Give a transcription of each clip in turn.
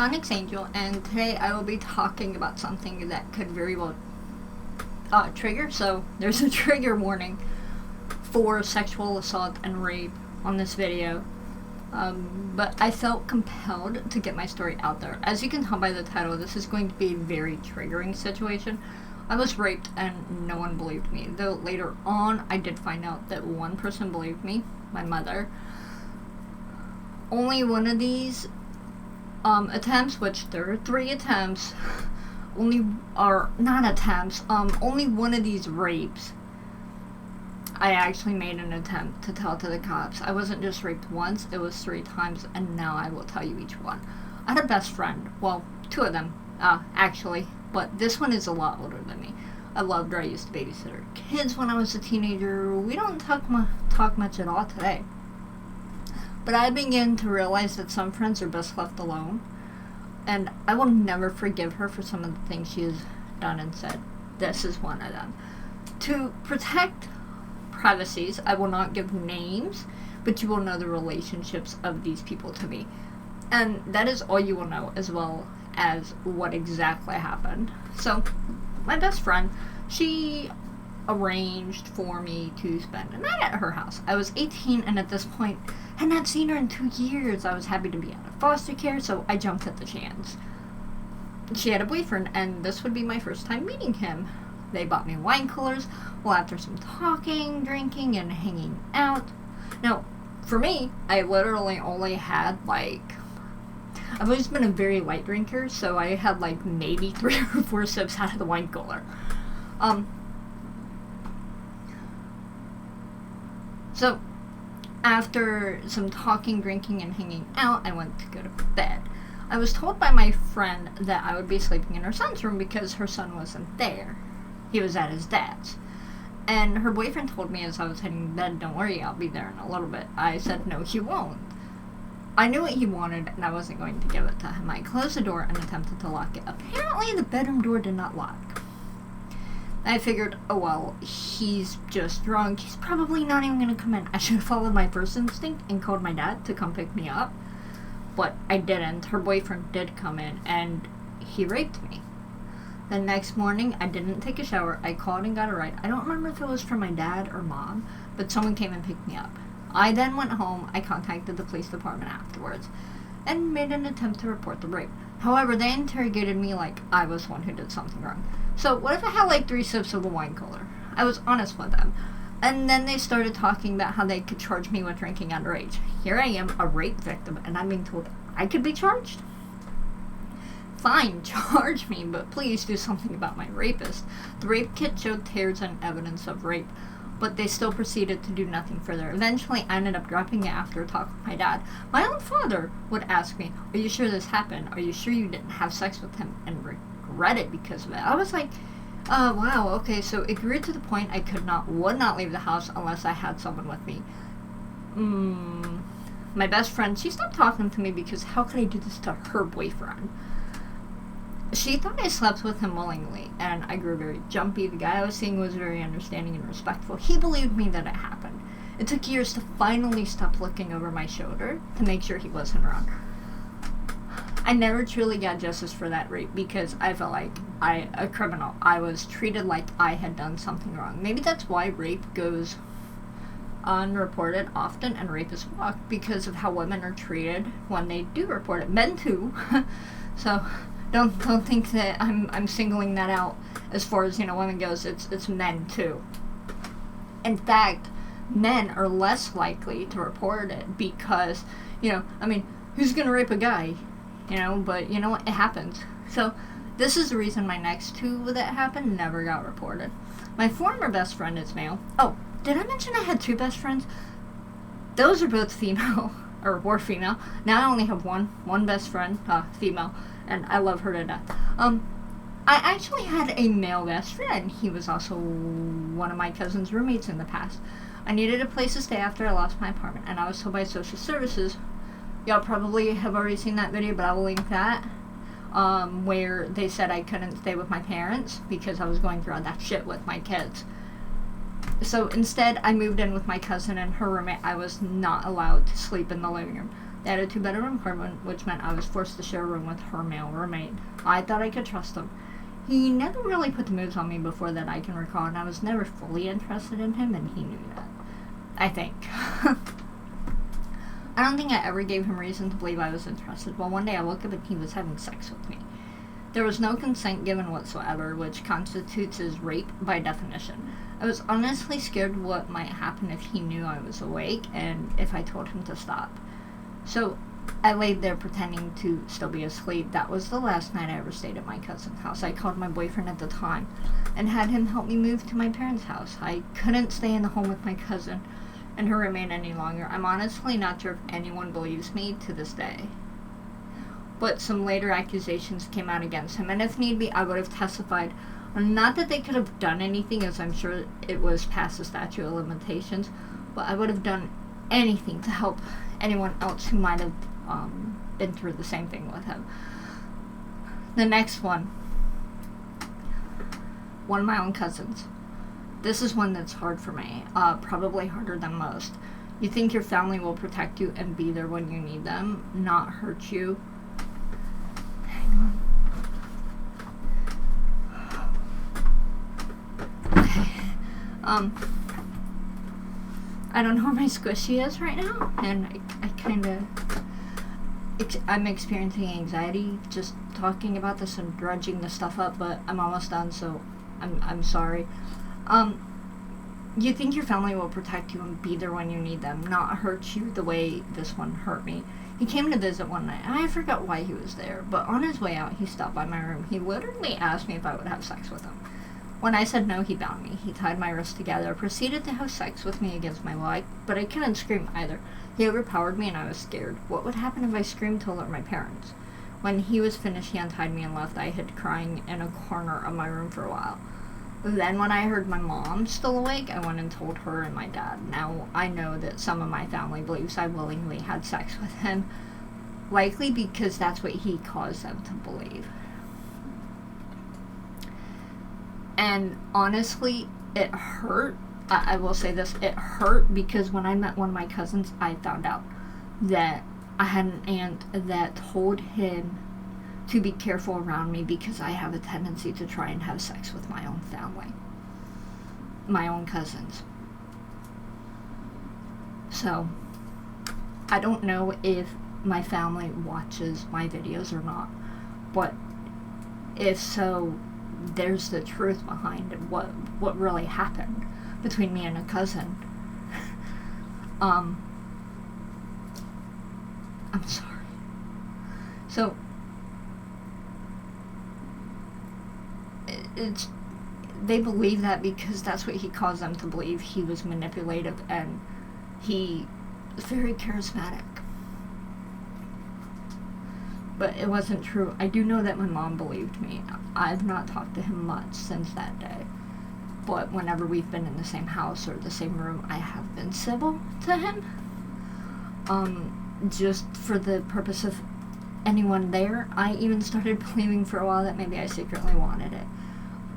Sonic's Angel, and today I will be talking about something that could very well trigger. So there's a trigger warning for sexual assault and rape on this video. But I felt compelled to get my story out there. As you can tell by the title, this is going to be a very triggering situation. I was raped and no one believed me, though later on I did find out that one person believed me, my mother. Only one of these attempts, which there are 3 attempts, only one of these rapes I actually made an attempt to tell to the cops. I wasn't just raped once, it was 3 times, and now I will tell you each one. I had a best friend, well, 2 of them, actually, but this one is a lot older than me. I loved her. I used to babysit her kids when I was a teenager. We don't talk much at all today. But I began to realize that some friends are best left alone, and I will never forgive her for some of the things she has done and said. This is one of them. To protect privacies, I will not give names, but you will know the relationships of these people to me. And that is all you will know, as well as what exactly happened. So, my best friend, she arranged for me to spend a night at her house. I was 18, and at this point, had not seen her in 2 years. I was happy to be out of foster care, so I jumped at the chance. She had a boyfriend, and this would be my first time meeting him. They bought me wine coolers. Well, after some talking, drinking, and hanging out. Now, for me, I literally only had, I've always been a very light drinker, so I had, maybe 3 or 4 sips out of the wine cooler. So, after some talking, drinking, and hanging out, I went to go to bed. I was told by my friend that I would be sleeping in her son's room because her son wasn't there. He was at his dad's. And her boyfriend told me as I was heading to bed, "Don't worry, I'll be there in a little bit." I said, "No, he won't." I knew what he wanted, and I wasn't going to give it to him. I closed the door and attempted to lock it. Apparently, the bedroom door did not lock. I figured, oh well, he's just drunk. He's probably not even going to come in. I should have followed my first instinct and called my dad to come pick me up. But I didn't. Her boyfriend did come in, and he raped me. The next morning, I didn't take a shower. I called and got a ride. I don't remember if it was from my dad or mom, but someone came and picked me up. I then went home. I contacted the police department afterwards and made an attempt to report the rape. However, they interrogated me like I was the one who did something wrong. So what if I had 3 sips of the wine cooler? I was honest with them. And then they started talking about how they could charge me with drinking underage. Here I am, a rape victim, and I'm being told I could be charged? Fine, charge me, but please do something about my rapist. The rape kit showed tears and evidence of rape, but they still proceeded to do nothing further. Eventually, I ended up dropping it after a talk with my dad. My own father would ask me, "Are you sure this happened? Are you sure you didn't have sex with him and regret it because of it?" I was like, wow, okay, so it grew to the point I would not leave the house unless I had someone with me. My best friend, she stopped talking to me because how could I do this to her boyfriend? She thought I slept with him willingly, and I grew very jumpy. The guy I was seeing was very understanding and respectful. He believed me that it happened. It took years to finally stop looking over my shoulder to make sure he wasn't around. I never truly got justice for that rape because I felt like a criminal. I was treated like I had done something wrong. Maybe that's why rape goes unreported often and rape is walked, because of how women are treated when they do report it. Men too. So don't think that I'm singling that out as far as women goes. It's men too. In fact, men are less likely to report it because who's gonna rape a guy? But you know what? It happens. So this is the reason my next 2 that happened never got reported. My former best friend is male. Oh, did I mention I had 2 best friends? Those are both female, or were female. Now I only have one best friend, female, and I love her to death. I actually had a male best friend. He was also one of my cousin's roommates in the past. I needed a place to stay after I lost my apartment, and I was told by social services, y'all probably have already seen that video, but I will link that, where they said I couldn't stay with my parents because I was going through all that shit with my kids. So instead, I moved in with my cousin and her roommate. I was not allowed to sleep in the living room. They had a 2-bedroom apartment, which meant I was forced to share a room with her male roommate. I thought I could trust him. He never really put the moves on me before that I can recall, and I was never fully interested in him, and he knew that. I think. I don't think I ever gave him reason to believe I was interested. Well, one day I woke up and he was having sex with me. There was no consent given whatsoever, which constitutes as rape by definition. I was honestly scared what might happen if he knew I was awake and if I told him to stop. So I laid there pretending to still be asleep. That was the last night I ever stayed at my cousin's house. I called my boyfriend at the time and had him help me move to my parents' house. I couldn't stay in the home with my cousin and her roommate any longer. I'm honestly not sure if anyone believes me to this day. But some later accusations came out against him, and if need be, I would have testified. Not that they could have done anything, as I'm sure it was past the statute of limitations, but I would have done anything to help anyone else who might have been through the same thing with him. The next one of my own cousins. This is one that's hard for me, probably harder than most. You think your family will protect you and be there when you need them, not hurt you. Hang on. Okay. I don't know where my squishy is right now, and I'm experiencing anxiety just talking about this and dredging this stuff up, but I'm almost done, so I'm sorry. You think your family will protect you and be there when you need them, not hurt you the way this one hurt me. He came to visit one night, and I forgot why he was there, but on his way out, he stopped by my room. He literally asked me if I would have sex with him. When I said no, he bound me. He tied my wrists together, proceeded to have sex with me against my will, but I couldn't scream either. He overpowered me, and I was scared. What would happen if I screamed to alert my parents? When he was finished, he untied me and left. I hid crying in a corner of my room for a while. Then when I heard my mom still awake, I went and told her and my dad. Now, I know that some of my family believes I willingly had sex with him, likely because that's what he caused them to believe. And honestly, it hurt. I will say this, it hurt because when I met one of my cousins, I found out that I had an aunt that told him to be careful around me because I have a tendency to try and have sex with my own family, my own cousins. So, I don't know if my family watches my videos or not, but if so, there's the truth behind what really happened between me and a cousin. I'm sorry. So, they believe that because that's what he caused them to believe. He was manipulative and he was very charismatic. But it wasn't true. I do know that my mom believed me. I've not talked to him much since that day. But whenever we've been in the same house or the same room, I have been civil to him. Just for the purpose of anyone there. I even started believing for a while that maybe I secretly wanted it.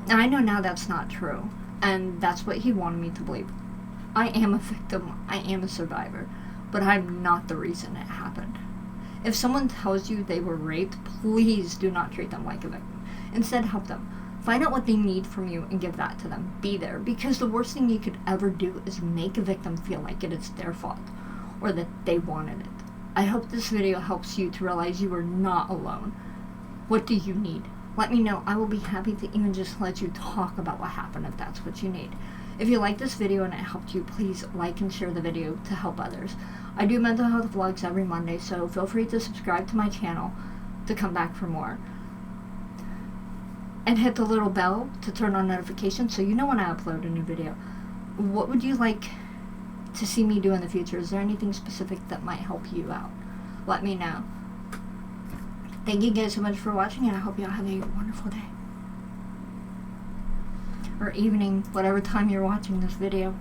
I know now that's not true, and that's what he wanted me to believe. I am a victim, I am a survivor, but I'm not the reason it happened. If someone tells you they were raped, please do not treat them like a victim. Instead, help them. Find out what they need from you and give that to them. Be there, because the worst thing you could ever do is make a victim feel like it is their fault, or that they wanted it. I hope this video helps you to realize you are not alone. What do you need? Let me know. I will be happy to even just let you talk about what happened if that's what you need. If you like this video and it helped you, please like and share the video to help others. I do mental health vlogs every Monday, so feel free to subscribe to my channel to come back for more. And hit the little bell to turn on notifications so you know when I upload a new video. What would you like to see me do in the future? Is there anything specific that might help you out? Let me know. Thank you guys so much for watching, and I hope you all have a wonderful day. Or evening, whatever time you're watching this video.